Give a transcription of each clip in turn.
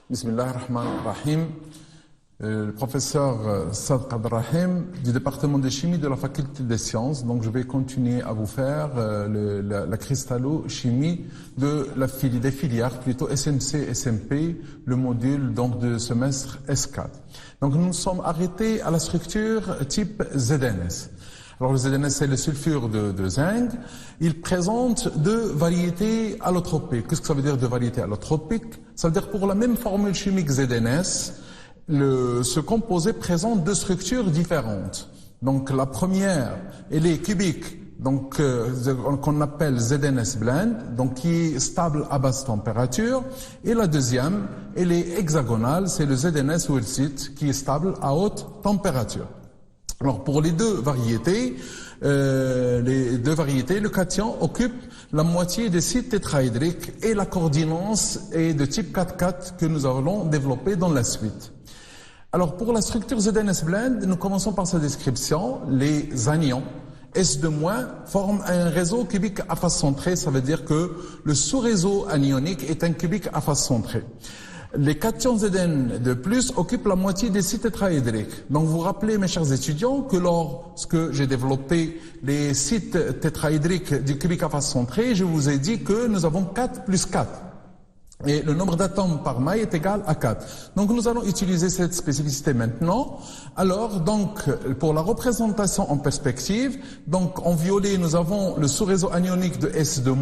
Bismillah ar-Rahman ar-Rahim. Le professeur Saad Qadrahim du département de chimie de la faculté des sciences. Donc je vais continuer à vous faire la cristallo-chimie des filières, plutôt SMC, SMP, le module donc de semestre S4. Donc nous nous sommes arrêtés à la structure type ZNS. Alors le ZNS c'est le sulfure de zinc. Il présente deux variétés allotropiques. Qu'est-ce que ça veut dire deux variétés allotropiques? Ça veut dire pour la même formule chimique ZNS, ce composé présente deux structures différentes. Donc la première, elle est cubique, donc qu'on appelle ZNS blend, donc qui est stable à basse température. Et la deuxième, elle est hexagonale, c'est le ZNS Wilsite qui est stable à haute température. Alors pour les deux variétés, le cation occupe la moitié des sites tétraédriques et la coordinance est de type 4-4 que nous allons développer dans la suite. Alors pour la structure ZNS blend, nous commençons par sa description. Les anions S2- forment un réseau cubique à face centrée, ça veut dire que le sous-réseau anionique est un cubique à face centrée. Les cations Zn de plus occupent la moitié des sites tétraédriques. Donc vous vous rappelez, mes chers étudiants, que lorsque j'ai développé les sites tétraédriques du cubique à face centrée, je vous ai dit que nous avons 4 plus 4. Et le nombre d'atomes par maille est égal à 4. Donc nous allons utiliser cette spécificité maintenant. Alors donc pour la représentation en perspective, donc en violet nous avons le sous-réseau anionique de S2-,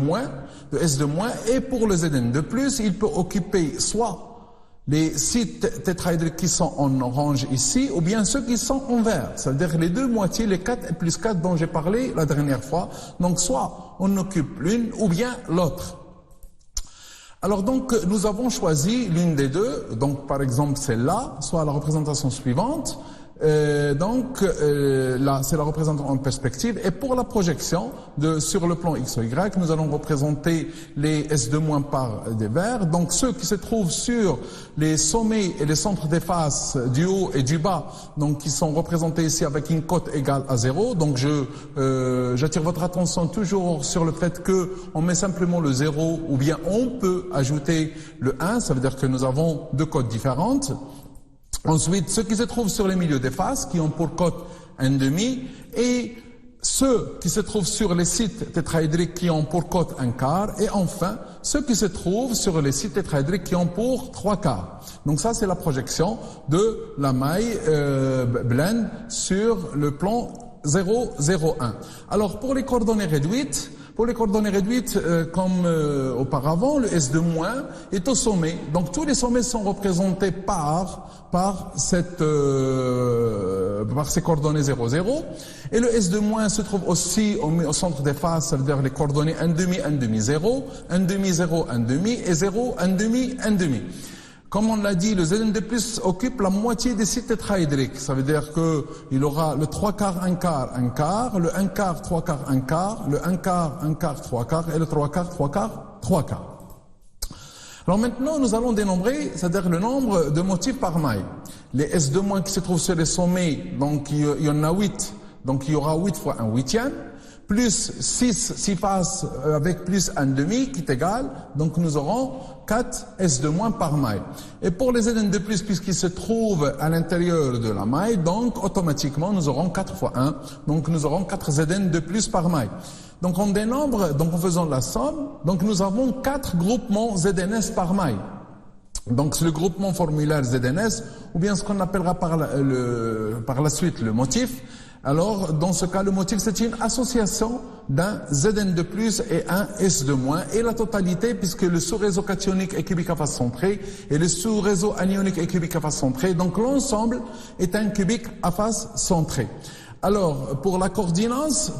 et pour le Zn de plus, il peut occuper soit les sites tétraédriques qui sont en orange ici, ou bien ceux qui sont en vert. C'est-à-dire les deux moitiés, les 4 et plus 4 dont j'ai parlé la dernière fois. Donc soit on occupe l'une ou bien l'autre. Alors donc nous avons choisi l'une des deux, donc par exemple celle-là, soit la représentation suivante. Là c'est la représentation en perspective, et pour la projection sur le plan X ou Y, nous allons représenter les S2- par des verts. Donc ceux qui se trouvent sur les sommets et les centres des faces du haut et du bas, donc qui sont représentés ici avec une cote égale à 0. Donc j'attire votre attention toujours sur le fait que on met simplement le 0, ou bien on peut ajouter le 1, ça veut dire que nous avons deux cotes différentes. Ensuite, ceux qui se trouvent sur les milieux des faces, qui ont pour cote 1,5, et ceux qui se trouvent sur les sites tétraédriques qui ont pour cote 1/4, et enfin, ceux qui se trouvent sur les sites tétraédriques qui ont pour 3/4. Donc ça, c'est la projection de la maille blend sur le plan 0, 0, 1. Alors, pour les coordonnées réduites, comme auparavant, le S2- est au sommet. Donc tous les sommets sont représentés par ces coordonnées 0, 0. Et le S2- se trouve aussi au centre des faces, ça veut dire les coordonnées 1,5, 1,5, 0, 1,5, 0, 1,5 et 0, 1,5, 1,5. Comme on l'a dit, le Zn de plus occupe la moitié des sites tétraédriques. Ça veut dire que il aura le 3/4, 1/4, 1/4, le 1/4, 3/4, 1/4, le 1/4, 1/4, 3/4 et le 3/4, 3/4, 3/4. Alors maintenant, nous allons dénombrer, c'est-à-dire le nombre de motifs par maille. Les S2- qui se trouvent sur les sommets, donc il y en a 8. Donc il y aura 8 fois 1/8. Plus 6 faces avec plus 1,5 qui est égal, donc nous aurons 4 S2- par maille. Et pour les Zn de plus, puisqu'ils se trouvent à l'intérieur de la maille, donc automatiquement nous aurons 4 fois 1, donc nous aurons 4 Zn de plus par maille. Donc on dénombre, donc en faisant la somme, donc nous avons 4 groupements ZNS par maille. Donc c'est le groupement formulaire ZNS, ou bien ce qu'on appellera par la suite le motif. Alors, dans ce cas, le motif, c'est une association d'un Zn de plus et un S2-, et la totalité, puisque le sous-réseau cationique est cubique à face centrée, et le sous-réseau anionique est cubique à face centrée, donc l'ensemble est un cubique à face centrée. Alors, pour la coordinance,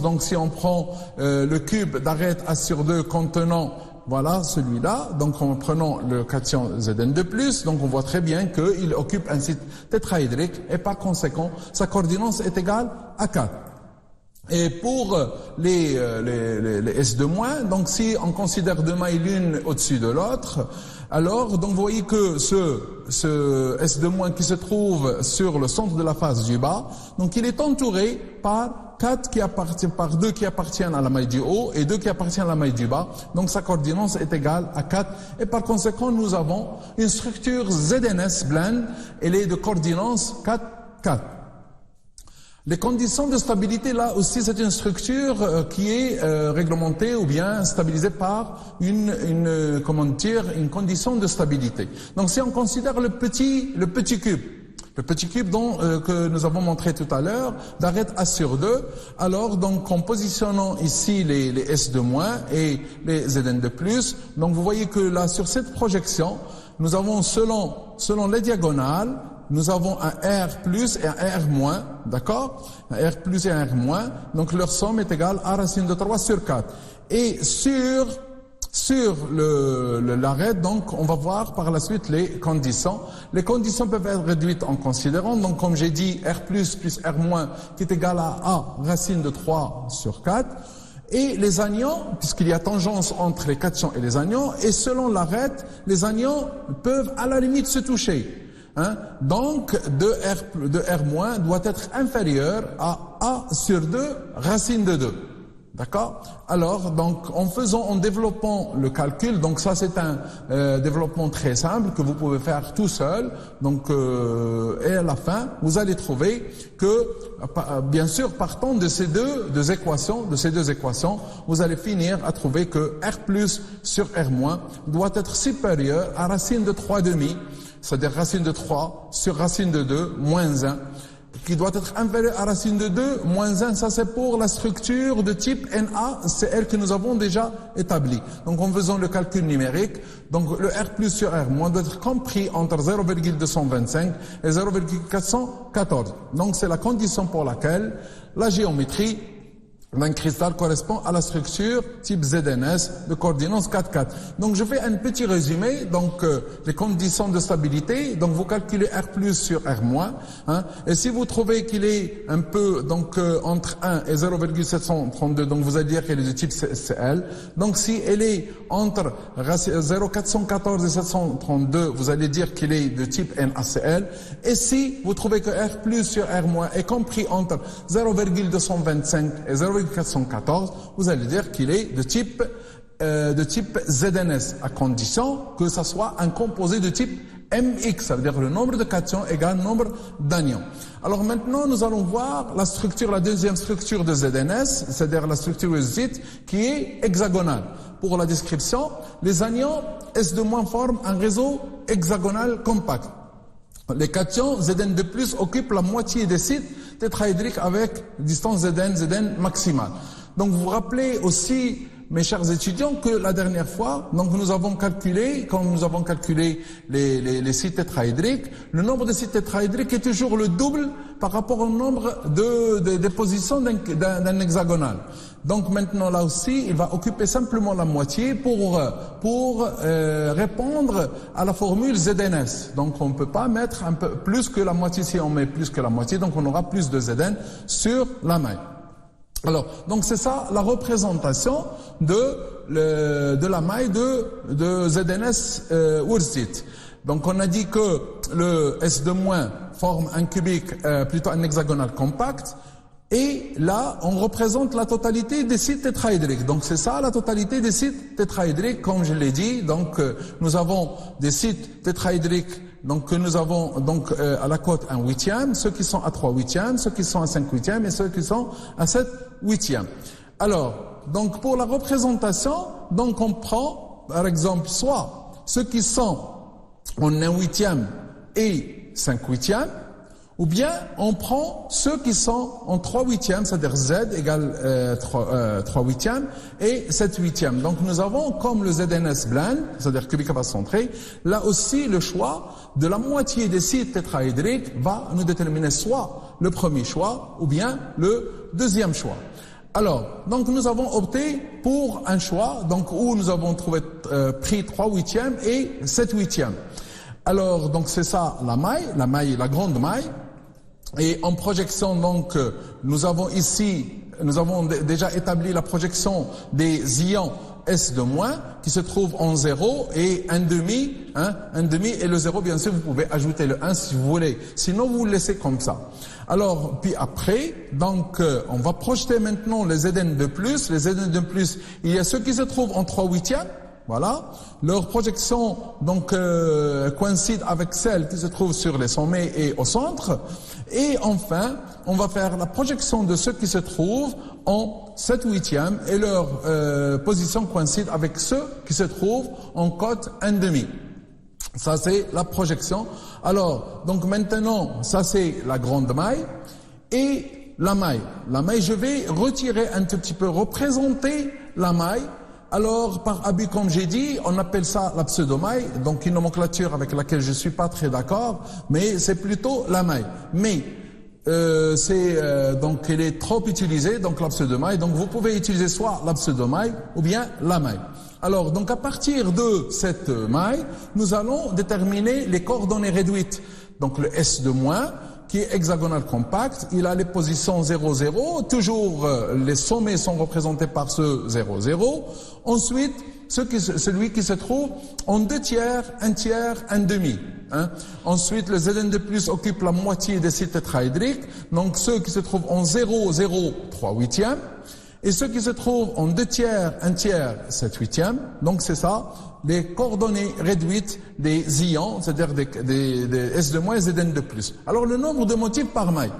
donc si on prend le cube d'arête A sur 2 contenant, voilà celui-là, donc en prenant le cation Zn de plus, donc on voit très bien qu'il occupe un site tétraédrique et par conséquent sa coordinance est égale à 4. Et pour les S2-, donc si on considère deux mailles l'une au-dessus de l'autre, alors donc vous voyez que ce S2- qui se trouve sur le centre de la face du bas, donc il est entouré par deux qui appartiennent à la maille du haut et 2 qui appartiennent à la maille du bas. Donc sa coordinance est égale à 4 et par conséquent nous avons une structure ZNS blend, elle est de coordinance 4, 4. Les conditions de stabilité, là aussi, c'est une structure qui est réglementée ou bien stabilisée par une condition de stabilité. Donc, si on considère le petit cube que nous avons montré tout à l'heure, d'arête A sur 2, alors donc en positionnant ici les S2- et les Zn2+, donc vous voyez que là, sur cette projection, nous avons selon les diagonales, nous avons un R plus et un R-, d'accord? Un R plus et un R-, donc leur somme est égale à racine de 3 sur 4. Et sur l'arête, donc on va voir par la suite les conditions. Les conditions peuvent être réduites en considérant, donc comme j'ai dit, R plus R- qui est égal à A racine de 3 sur 4. Et les anions, puisqu'il y a tangence entre les cations et les anions, et selon l'arête, les anions peuvent à la limite se toucher. Donc, 2R- doit être inférieur à A sur 2 racine de 2. D'accord? Alors, donc, en développant le calcul, donc ça c'est un développement très simple que vous pouvez faire tout seul. Donc, et à la fin, vous allez trouver que, bien sûr, partant de ces deux équations, vous allez finir à trouver que R plus sur R- doit être supérieur à racine de 3 demi. C'est-à-dire racine de 3 sur racine de 2 moins 1, qui doit être inférieur à racine de 2 moins 1. Ça, c'est pour la structure de type NaCl que nous avons déjà établie. Donc, en faisant le calcul numérique, donc le R plus sur R- doit être compris entre 0,225 et 0,414. Donc, c'est la condition pour laquelle la géométrie d'un cristal correspond à la structure type ZNS de coordination 4-4. Donc je fais un petit résumé, donc les conditions de stabilité, donc vous calculez R plus sur R-, et si vous trouvez qu'il est un peu donc entre 1 et 0,732, donc vous allez dire qu'elle est de type CL. Donc si elle est entre 0,414 et 732, vous allez dire qu'il est de type NaCl. Et si vous trouvez que R plus sur R- est compris entre 0,225 et 0,414, vous allez dire qu'il est de type ZNS, à condition que ça soit un composé de type MX, ça veut dire le nombre de cations égale nombre d'anions. Alors maintenant, nous allons voir la deuxième structure de ZNS, c'est-à-dire la structure Z, qui est hexagonale. Pour la description, les anions S2- forment un réseau hexagonal compact. Les cations Zn2+ occupent la moitié des sites tétraédriques avec distance Zn maximale. Donc vous vous rappelez aussi, mes chers étudiants, que la dernière fois, donc quand nous avons calculé les sites tétraédriques, le nombre de sites tétraédriques est toujours le double par rapport au nombre de positions d'un hexagonal. Donc maintenant là aussi, il va occuper simplement la moitié pour répondre à la formule ZNS. Donc on ne peut pas mettre un peu plus que la moitié. Si on met plus que la moitié, donc on aura plus de Zn sur la maille. Alors, donc c'est ça la représentation de la maille de ZNS Wurtzit. Donc on a dit que le S2- forme un cubique, plutôt un hexagonal compact. Et là, on représente la totalité des sites tétraédriques. Donc c'est ça la totalité des sites tétraédriques, comme je l'ai dit. Donc nous avons des sites tétraédriques, donc que nous avons donc à la cote 1/8, ceux qui sont à 3/8, ceux qui sont à 5/8 et ceux qui sont à 7/8. Alors, donc pour la représentation, donc on prend par exemple soit ceux qui sont en 1/8 et 5/8, ou bien on prend ceux qui sont en 3/8, c'est-à-dire Z égale 3/8 et 7/8. Donc nous avons comme le ZNS blend, c'est-à-dire cubique à base centrée, là aussi le choix de la moitié des sites tétraédriques va nous déterminer soit le premier choix ou bien le deuxième choix. Alors, donc nous avons opté pour un choix donc où nous avons pris 3/8 et 7/8. Alors donc c'est ça la grande maille. Et en projection, donc, nous avons ici nous avons déjà établi la projection des ions S de moins qui se trouve en 0 et 1,5, hein, 1,5 et le 0 bien sûr vous pouvez ajouter le 1 si vous voulez, sinon vous le laissez comme ça. Alors puis après donc on va projeter maintenant les Zn de plus. Les Zn de plus, il y a ceux qui se trouvent en 3/8, voilà, leur projection donc coïncide avec celle qui se trouve sur les sommets et au centre. Et enfin, on va faire la projection de ceux qui se trouvent en 7/8 et leur position coïncide avec ceux qui se trouvent en cote 1,5. Ça c'est la projection. Alors, donc maintenant, ça c'est la grande maille et la maille. La maille, je vais retirer un tout petit peu, représenter la maille. Alors, par abus, comme j'ai dit, on appelle ça la pseudomaille, donc une nomenclature avec laquelle je suis pas très d'accord, mais c'est plutôt la maille. Mais donc elle est trop utilisée, donc la pseudomaille. Donc vous pouvez utiliser soit la pseudomaille ou bien la maille. Alors, donc à partir de cette maille, nous allons déterminer les coordonnées réduites. Donc le S de moins, qui est hexagonal compact, il a les positions 0, 0, toujours les sommets sont représentés par ce 0, 0. Ensuite, celui qui se trouve en 2/3, 1/3, 1/2. Hein. Ensuite, le Zn de plus occupe la moitié des sites tétraédriques, donc ceux qui se trouvent en 0, 0, 3/8. Et ceux qui se trouvent en 2/3, 1/3, 7/8. Donc c'est ça, les coordonnées réduites des ions, c'est-à-dire des S de moins et Zn de plus. Alors le nombre de motifs par maille.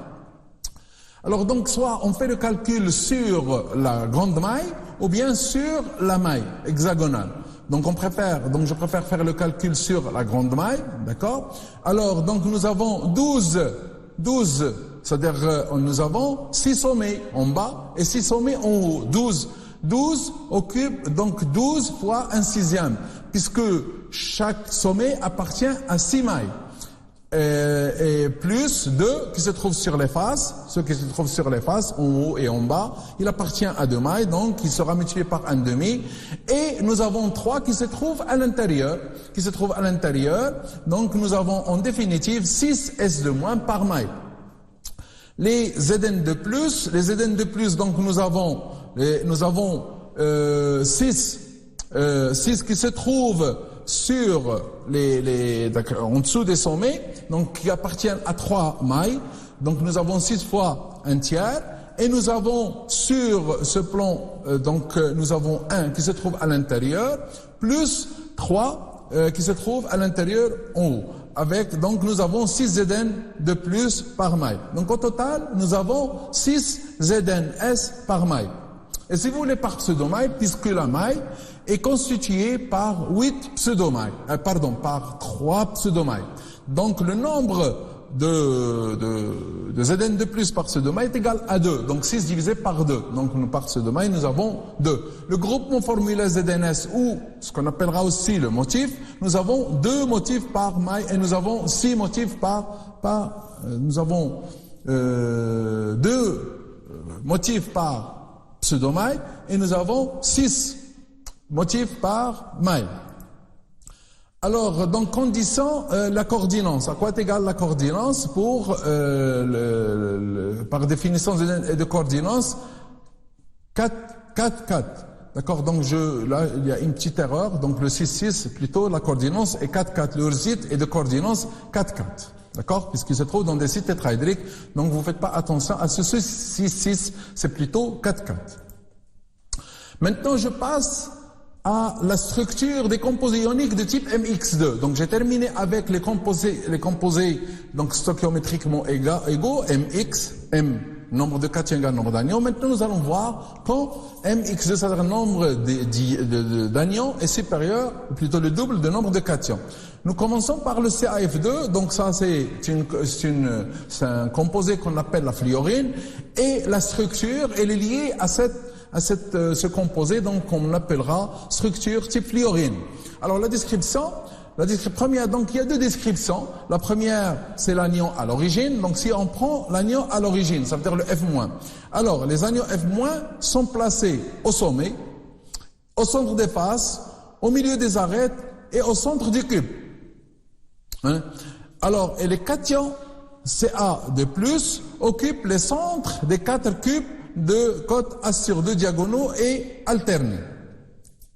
Alors donc soit on fait le calcul sur la grande maille ou bien sur la maille hexagonale. Donc je préfère faire le calcul sur la grande maille, d'accord? Alors donc nous avons 12, c'est-à-dire nous avons 6 sommets en bas et 6 sommets en haut, 12. 12 occupe donc 12 fois 1/6, puisque chaque sommet appartient à 6 mailles. Et plus 2 qui se trouvent sur les faces, ceux qui se trouvent sur les faces, en haut et en bas, il appartient à 2 mailles, donc il sera multiplié par 1/2. Et nous avons 3 qui se trouvent à l'intérieur, donc nous avons en définitive 6 S de moins par maille. Les Zn de plus, donc nous avons 6 qui se trouvent sur en dessous des sommets, donc qui appartiennent à 3 mailles. Donc nous avons 6 fois 1/3 et nous avons sur ce plan, nous avons 1 qui se trouve à l'intérieur plus 3 qui se trouvent à l'intérieur en haut. Donc nous avons 6 Zn de plus par maille. Donc au total, nous avons 6 ZnS par maille. Et si vous voulez par pseudomaille, puisque la maille est constituée par 8 pseudomailles, par 3 pseudomailles. Donc le nombre de Zn de plus par pseudomaille est égal à 2. Donc 6 divisé par 2. Donc par pseudomaille, nous avons 2. Le groupement formulaire ZnS, ou ce qu'on appellera aussi le motif, nous avons 2 motifs par maille et nous avons 6 motifs nous avons 2 motifs par pseudomaille et nous avons 6 motifs par maille. Alors, donc, condition, la coordinance. À quoi est égale la coordinance pour, par définition de coordinance, 4, 4, 4. D'accord? Donc, là, il y a une petite erreur. Donc, le 6, 6, plutôt, la coordinance est 4, 4. Le site est de coordinance 4, 4. D'accord? Puisqu'il se trouve dans des sites tétraédriques. Donc, vous faites pas attention à ce 6, 6, c'est plutôt 4, 4. Maintenant, je passe à la structure des composés ioniques de type MX2. Donc j'ai terminé avec les composés donc stoichiométriquement égaux, MX, M, nombre de cations égale nombre d'anions. Maintenant nous allons voir quand MX2, c'est-à-dire nombre d'anions, est supérieur, ou plutôt le double de nombre de cations. Nous commençons par le CAF2, donc ça c'est un composé qu'on appelle la fluorine, et la structure elle est liée à ce composé, donc on appellera structure type fluorine. Alors la description première, donc il y a 2 descriptions. La première, c'est l'anion à l'origine. Donc si on prend l'anion à l'origine, ça veut dire le F-. Alors les anions F- sont placés au sommet, au centre des faces, au milieu des arêtes et au centre du cube. Hein? Alors, et les cations Ca de plus occupent les centres des 4 cubes de cotes A sur 2 diagonaux et alternés.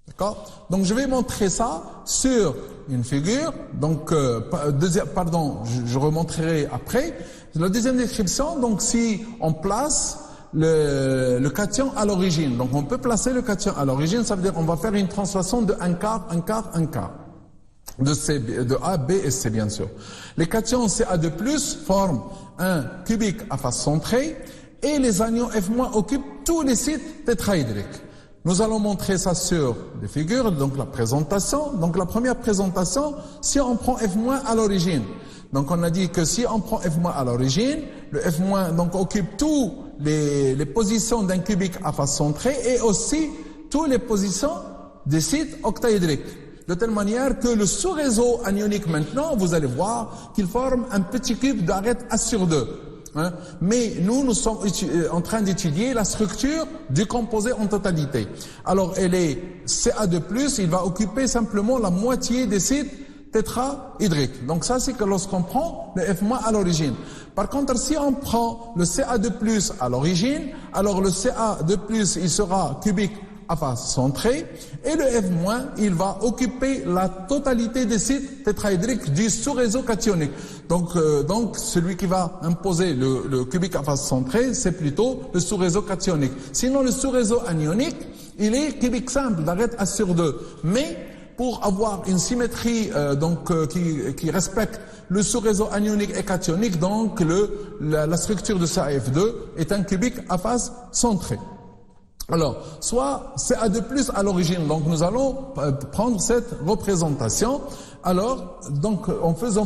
D'accord? Donc je vais montrer ça sur une figure. Donc je remontrerai après. La deuxième description, donc si on place le cation à l'origine. Donc on peut placer le cation à l'origine, ça veut dire qu'on va faire une translation de un quart, un quart, un quart. De A, B et C bien sûr. Les cations CA2+, forment un cubique à face centrée et les anions F- occupent tous les sites tétraédriques. Nous allons montrer ça sur des figures, donc la présentation. Donc la première présentation, si on prend F- à l'origine. Donc on a dit que si on prend F- à l'origine, le F- donc occupe tous les positions d'un cubique à face centrée et aussi toutes les positions des sites octaédriques. De telle manière que le sous-réseau anionique maintenant, vous allez voir qu'il forme un petit cube d'arête A sur 2. Hein? Mais nous sommes en train d'étudier la structure du composé en totalité. Alors, elle est Ca2+, il va occuper simplement la moitié des sites tétraédriques. Donc ça, c'est que lorsqu'on prend le F- à l'origine. Par contre, si on prend le Ca2+ à l'origine, alors le Ca2+, il sera cubique à face centrée, et le F-, il va occuper la totalité des sites tétraédriques du sous-réseau cationique. Donc celui qui va imposer le cubique à face centrée, c'est plutôt le sous-réseau cationique. Sinon, le sous-réseau anionique, il est cubique simple, d'arête A sur 2. Mais, pour avoir une symétrie qui respecte le sous-réseau anionique et cationique, donc la structure de CaF2 est un cubique à face centrée. Alors, soit Ca2+ à l'origine, donc nous allons prendre cette représentation. Alors, donc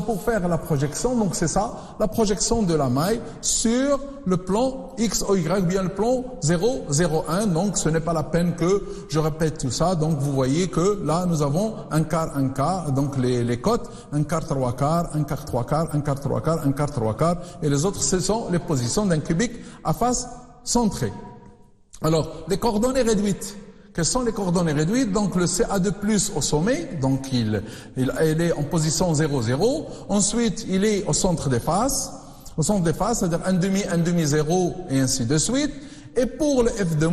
pour faire la projection, donc c'est ça, la projection de la maille sur le plan X, O, Y, ou bien le plan 0, 0, 1. Donc ce n'est pas la peine que je répète tout ça. Donc vous voyez que là nous avons un quart, donc les cotes, un quart, trois quarts, un quart, trois quarts, un quart, trois quarts, un quart, trois quarts, et les autres ce sont les positions d'un cubique à face centrée. Alors, les coordonnées réduites. Quelles sont les coordonnées réduites? Donc, le Ca2+ au sommet, donc il est en position 0, 0. Ensuite, il est au centre des faces. Au centre des faces, c'est-à-dire 1,5, 0 et ainsi de suite. Et pour le F2-,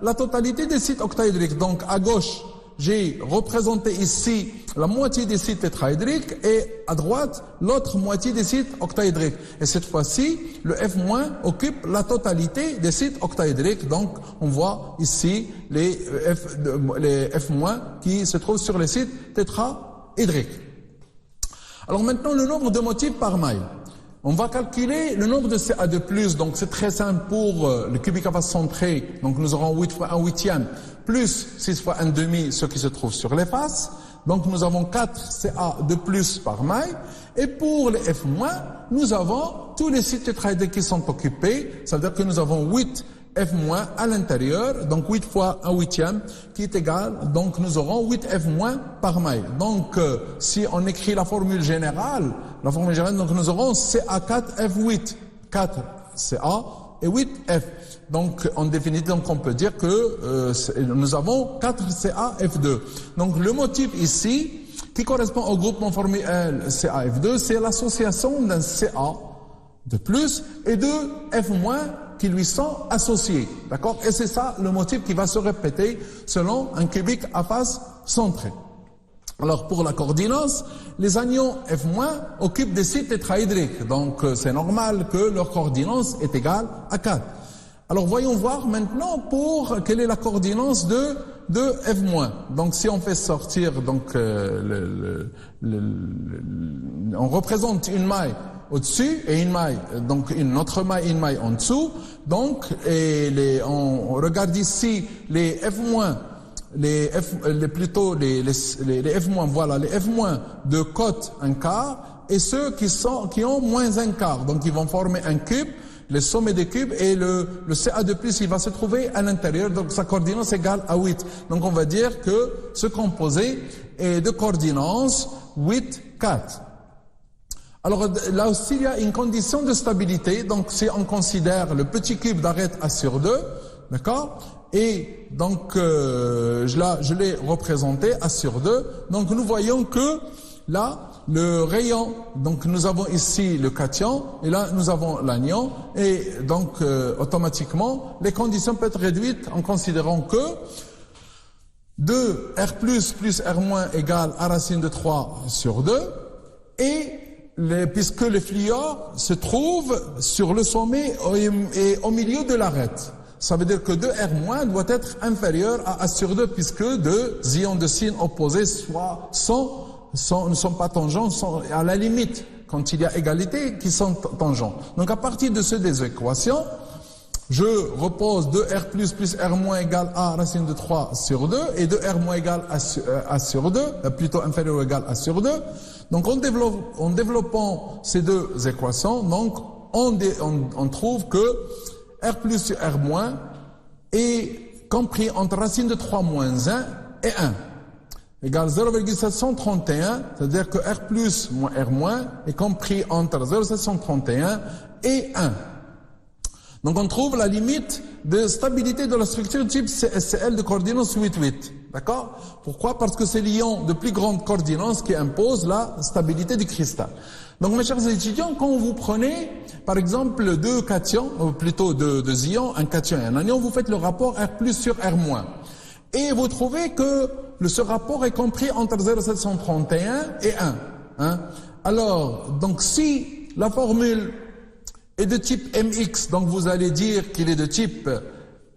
la totalité des sites octaédriques. Donc, à gauche, j'ai représenté ici la moitié des sites tétraédriques et à droite, l'autre moitié des sites octaédriques. Et cette fois-ci, le F- occupe la totalité des sites octaédriques. Donc, on voit ici les F- qui se trouvent sur les sites tétraédriques. Alors maintenant, le nombre de motifs par maille. On va calculer le nombre de Ca2+, donc c'est très simple pour le cubique à face centrée, donc nous aurons 8 fois 1/8, plus 6 fois 1/2, ce qui se trouve sur les faces. Donc nous avons 4 Ca2+ par maille, et pour les F-, nous avons tous les sites tétraédriques qui sont occupés, ça veut dire que nous avons 8 F- à l'intérieur, donc 8 fois 1/8, qui est égal, donc nous aurons 8 F- par maille. Donc, si on écrit la formule générale, donc nous aurons Ca4F8, 4 Ca et 8 F. Donc, en définitive, donc on peut dire que nous avons 4 CaF2. Donc, le motif ici, qui correspond au groupement formel CaF2, c'est l'association d'un Ca de plus et de F- qui lui sont associés. D'accord? Et c'est ça le motif qui va se répéter selon un cubique à face centrée. Alors pour la coordinance, les anions F- occupent des sites tétraédriques. Donc c'est normal que leur coordinance est égale à 4. Alors voyons voir maintenant pour quelle est la coordinance de F-. Donc si on fait sortir, donc on représente une maille au-dessus et une maille, donc une autre maille, une maille en dessous. Donc on regarde ici les F-, les F-, voilà, les F- de cote un quart et ceux qui ont moins un quart. Donc ils vont former un cube, les sommets des cubes, et le Ca2+, il va se trouver à l'intérieur, donc sa coordinance égale à 8. Donc on va dire que ce composé est de coordinance 8, 4. Alors là aussi, il y a une condition de stabilité. Donc si on considère le petit cube d'arête A sur 2, d'accord, et donc je l'ai représenté A sur 2, donc nous voyons que là, le rayon, donc nous avons ici le cation, et là nous avons l'anion, et donc automatiquement, les conditions peuvent être réduites en considérant que 2R plus R- égale A racine de 3 sur 2, et puisque le fluor se trouve sur le sommet et au milieu de l'arête. Ça veut dire que 2R- doit être inférieur à A sur 2, puisque deux ions de signe opposés ne sont pas tangents, sont à la limite, quand il y a égalité, qui sont tangents. Donc à partir de ces deux équations, je repose 2R plus R- égale A racine de 3 sur 2, et 2R- égale A sur 2, plutôt inférieur ou égal à A sur 2. Donc en développant ces deux équations, donc on trouve que R plus sur R- est compris entre racine de 3 moins 1 et 1. Égale 0,731, c'est-à-dire que R plus moins R- est compris entre 0,731 et 1. Donc on trouve la limite de stabilité de la structure type CSCl de coordination 8,8. D'accord? Pourquoi? Parce que c'est l'ion de plus grande coordination qui impose la stabilité du cristal. Donc mes chers étudiants, quand vous prenez par exemple deux cations, ou plutôt deux ions, un cation et un anion, vous faites le rapport R plus sur R-. Et vous trouvez que ce rapport est compris entre 0,731 et 1. Hein? Alors, donc si la formule est de type MX, donc vous allez dire qu'il est de type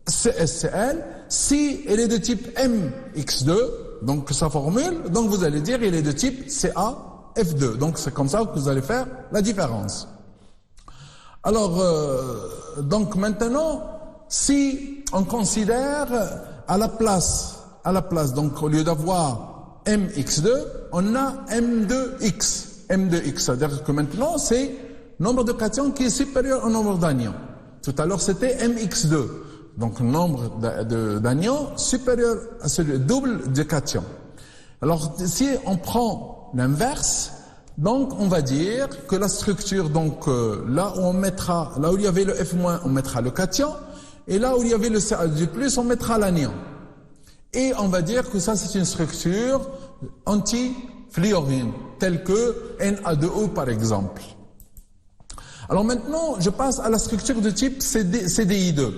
CSCl. Si elle est de type MX2, donc sa formule, donc vous allez dire qu'il est de type CaF2. Donc c'est comme ça que vous allez faire la différence. Alors, donc maintenant, si on considère à la place, donc au lieu d'avoir MX2, on a M2X. M2X, c'est-à-dire que maintenant c'est nombre de cations qui est supérieur au nombre d'anions. Tout à l'heure c'était MX2, donc nombre d'anions supérieur à celui double de cations. Alors si on prend l'inverse, donc on va dire que la structure, donc là où il y avait le F-, on mettra le cation, et là où il y avait le Ca du plus, on mettra l'anion. Et on va dire que ça c'est une structure anti-fluorine, telle que Na2O par exemple. Alors maintenant, je passe à la structure de type CDI2.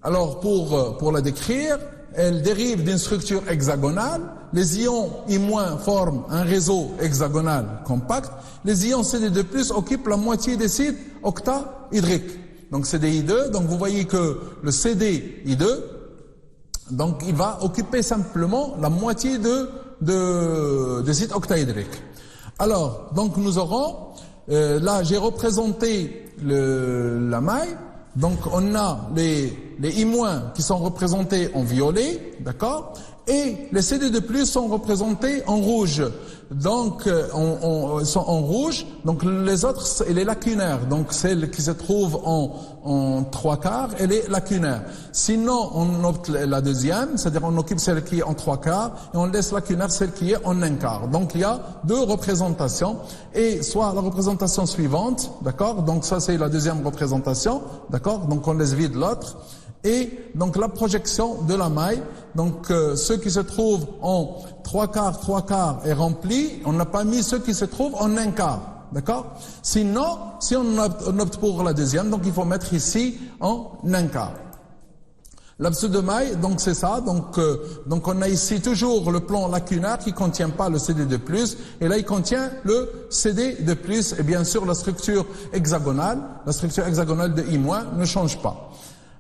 Alors pour la décrire, elle dérive d'une structure hexagonale. Les ions I- forment un réseau hexagonal compact. Les ions CD2+ occupent la moitié des sites octahydriques. Donc CDI2, donc vous voyez que le CDI2, donc il va occuper simplement la moitié des sites octahydriques. Alors, donc nous aurons, là j'ai représenté la maille, donc on a les I- qui sont représentés en violet, d'accord, et les CD2+ sont représentés en rouge. Donc sont en rouge, donc les autres, elle est lacunaire, donc celle qui se trouve en 3/4, elle est lacunaire. Sinon on opte la deuxième, c'est-à-dire on occupe celle qui est en 3/4 et on laisse lacunaire celle qui est en 1/4. Donc il y a deux représentations, et soit la représentation suivante, d'accord, donc ça c'est la deuxième représentation, d'accord, donc on laisse vide l'autre. Et donc la projection de la maille, donc ceux qui se trouvent en 3/4 est rempli, on n'a pas mis ceux qui se trouvent en 1/4, d'accord? Sinon, si on opte pour la deuxième, donc il faut mettre ici en 1/4. L'absous de maille, donc c'est ça, donc on a ici toujours le plan lacunaire qui contient pas le CD2+, et là il contient le CD2+, et bien sûr la structure hexagonale de I- ne change pas.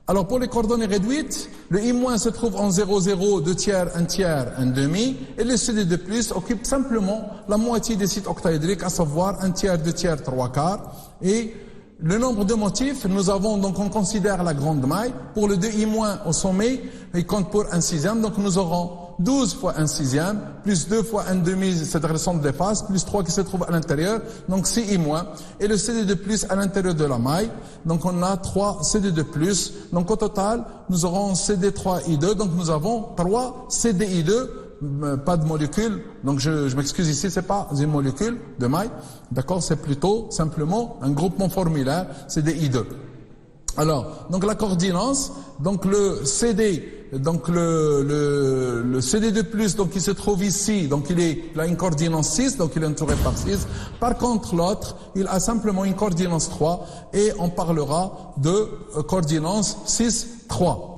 Alors pour les coordonnées réduites, le I- se trouve en 0,0, 2 tiers, 1 tiers, 1 demi, et le CD2+ occupe simplement la moitié des sites octahydriques, à savoir 1 tiers, 2 tiers, 3/4, et le nombre de motifs, nous avons, donc on considère la grande maille, pour le 2I- au sommet, il compte pour 1/6, donc nous aurons 12 fois 1/6, plus 2 fois 1 demi, c'est-à-dire le centre des faces, plus 3 qui se trouve à l'intérieur, donc 6I-, et le CD2+ à l'intérieur de la maille, donc on a 3 CD2+, donc au total, nous aurons CD3I2, donc nous avons 3 CDI2, pas de molécules, donc je m'excuse ici, c'est pas une molécule de maille, d'accord, c'est plutôt simplement un groupement formulaire, CDI2. Alors, donc la coordinance, donc le CD, donc le CD de plus, donc il se trouve ici, donc il a une coordinance 6, donc il est entouré par 6. Par contre, l'autre, il a simplement une coordinance 3 et on parlera de coordinance 6, 3.